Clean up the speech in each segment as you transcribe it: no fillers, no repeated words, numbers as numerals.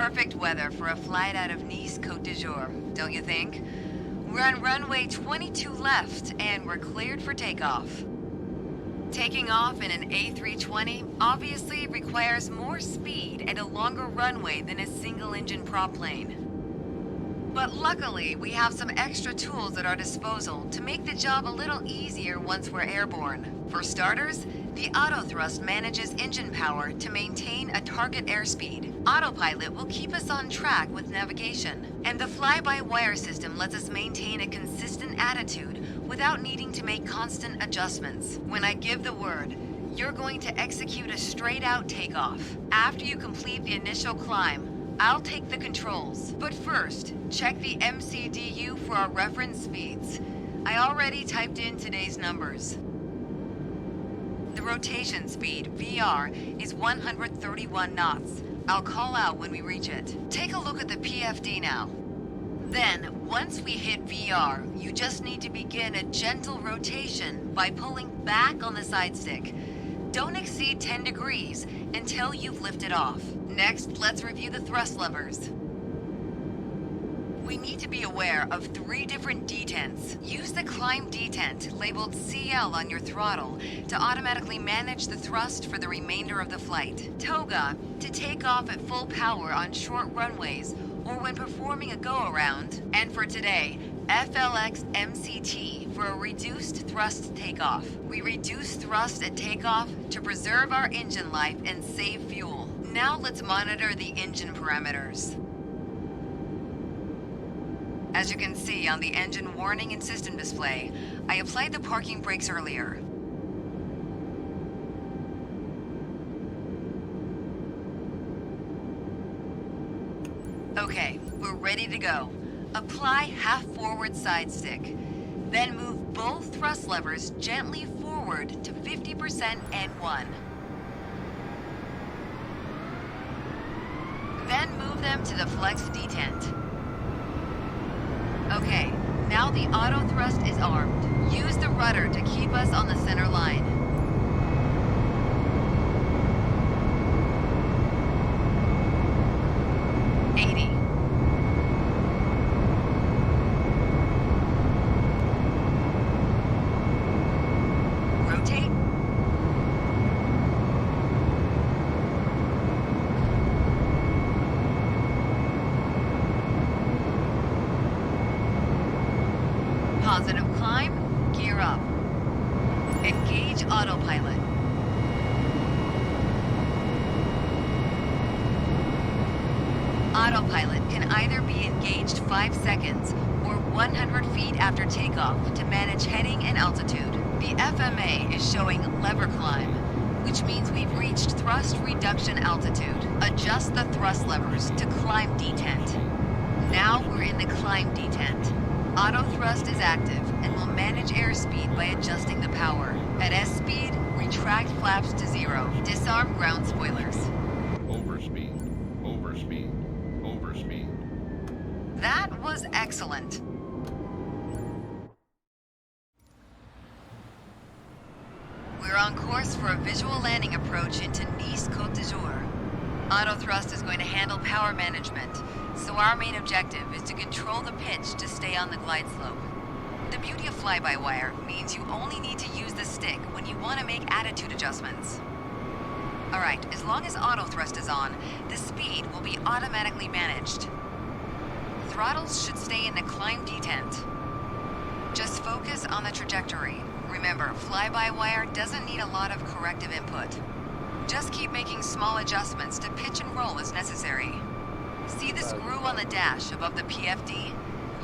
Perfect weather for a flight out of Nice, Côte d'Azur, don't you think? We're on runway 22 left, and we're cleared for takeoff. Taking off in an A320 obviously requires more speed and a longer runway than a single-engine prop plane. But luckily, we have some extra tools at our disposal to make the job a little easier once we're airborne. For starters, the autothrust manages engine power to maintain a target airspeed. Autopilot will keep us on track with navigation. And the fly-by-wire system lets us maintain a consistent attitude without needing to make constant adjustments. When I give the word, you're going to execute a straight-out takeoff. After you complete the initial climb, I'll take the controls. But first, check the MCDU for our reference speeds. I already typed in today's numbers. The rotation speed, VR, is 131 knots. I'll call out when we reach it. Take a look at the PFD now. Then, once we hit VR, you just need to begin a gentle rotation by pulling back on the side stick. Don't exceed 10 degrees until you've lifted off. Next, let's review the thrust levers. We need to be aware of 3 different detents. Use the climb detent labeled CL on your throttle to automatically manage the thrust for the remainder of the flight. Toga to take off at full power on short runways or when performing a go-around. And for today, FLX MCT for a reduced thrust takeoff. We reduce thrust at takeoff to preserve our engine life and save fuel. Now let's monitor the engine parameters. As you can see on the engine warning and system display, I applied the parking brakes earlier. Okay, we're ready to go. Apply half forward side stick. Then move both thrust levers gently forward to 50% N1. Then move them to the flex detent. Okay, now the auto thrust is armed. Use the rudder to keep us on the center line. Positive climb, gear up. Engage autopilot. Autopilot can either be engaged 5 seconds or 100 feet after takeoff to manage heading and altitude. The FMA is showing lever climb, which means we've reached thrust reduction altitude. Adjust the thrust levers to climb detent. Now we're in the climb detent. Auto thrust is active and will manage airspeed by adjusting the power. At S-speed, retract flaps to 0. Disarm ground spoilers. Overspeed. Overspeed. Overspeed. That was excellent. We're on course for a visual landing approach into Nice, Côte d'Azur. Auto thrust is going to handle power management, so our main objective is to control the pitch to stay on the glide slope. The beauty of fly-by-wire means you only need to use the stick when you want to make attitude adjustments. Alright, as long as auto thrust is on, the speed will be automatically managed. Throttles should stay in the climb detent. Just focus on the trajectory. Remember, fly-by-wire doesn't need a lot of corrective input. Just keep making small adjustments to pitch and roll as necessary. See the screw on the dash above the PFD?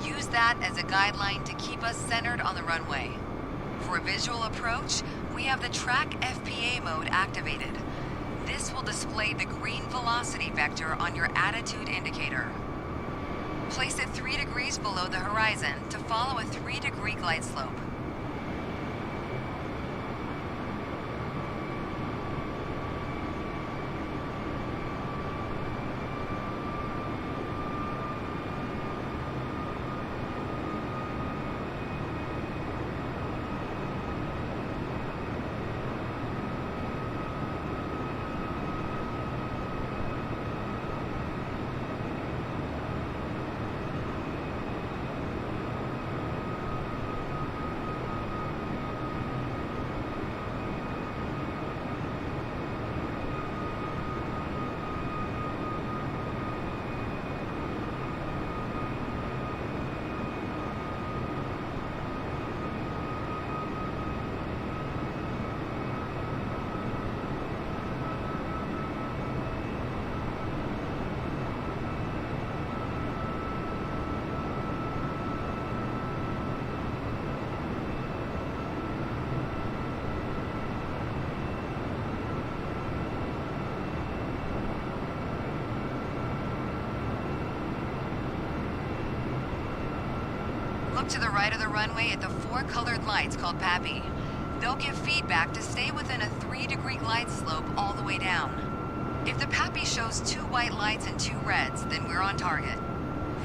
Use that as a guideline to keep us centered on the runway. For a visual approach, we have the track FPA mode activated. This will display the green velocity vector on your attitude indicator. Place it 3 degrees below the horizon to follow a 3-degree glide slope. Look to the right of the runway at the 4 colored lights called PAPI. They'll give feedback to stay within a 3-degree glide slope all the way down. If the PAPI shows 2 white lights and 2 reds, then we're on target.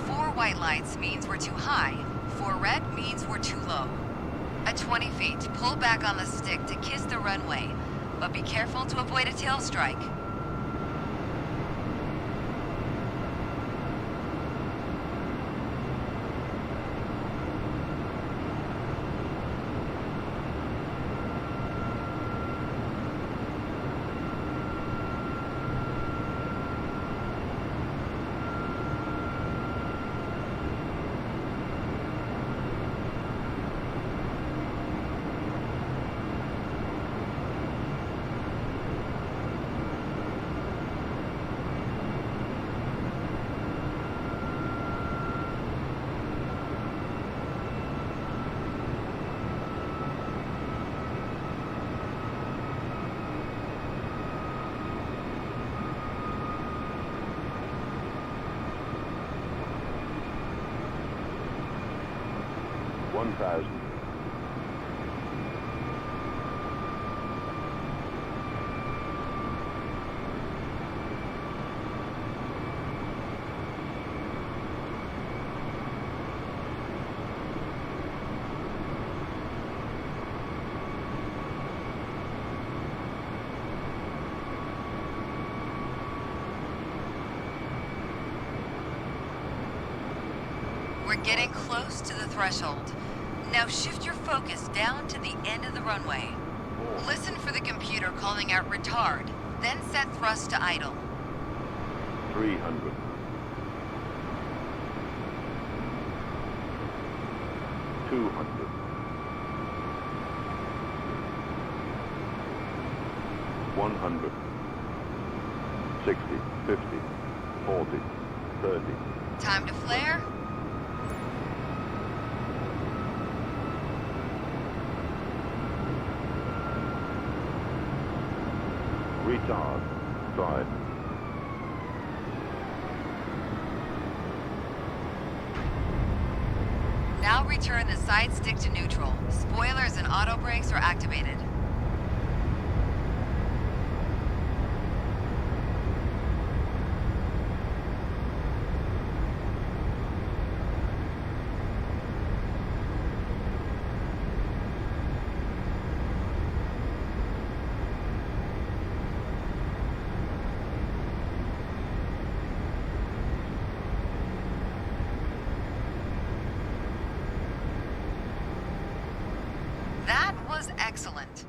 4 white lights means we're too high. 4 red means we're too low. At 20 feet, pull back on the stick to kiss the runway, but be careful to avoid a tail strike. We're getting close to the threshold. Now shift your focus down to the end of the runway. Listen for the computer calling out retard, then set thrust to idle. 300. 200. 100. 60, 50, 40, 30. Time to flare. Retard. Drive. Now return the side stick to neutral. Spoilers and auto brakes are activated. That was excellent.